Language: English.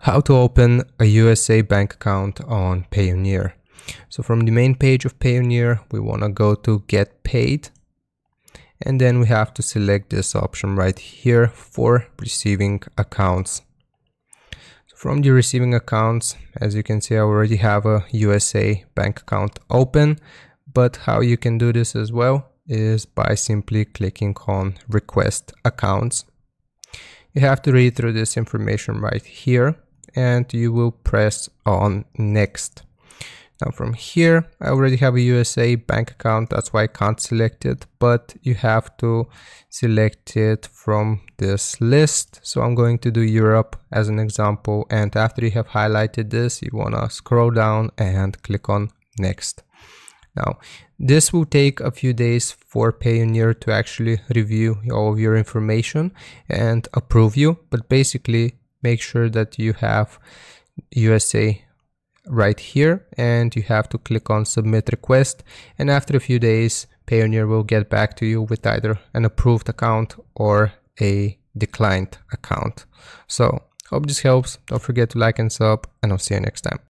How to open a USA bank account on Payoneer. So from the main page of Payoneer, we want to go to Get Paid. And then we have to select this option right here for receiving accounts. So from the receiving accounts, as you can see, I already have a USA bank account open. But how you can do this as well is by simply clicking on Request Accounts. You have to read through this information right here, and you will press on Next. Now from here, I already have a USA bank account, that's why I can't select it, but you have to select it from this list. So I'm going to do Europe as an example, and after you have highlighted this, you want to scroll down and click on Next. Now, this will take a few days for Payoneer to actually review all of your information and approve you, but basically make sure that you have USA right here and you have to click on Submit Request, and after a few days Payoneer will get back to you with either an approved account or a declined account. So, hope this helps. Don't forget to like and sub, and I'll see you next time.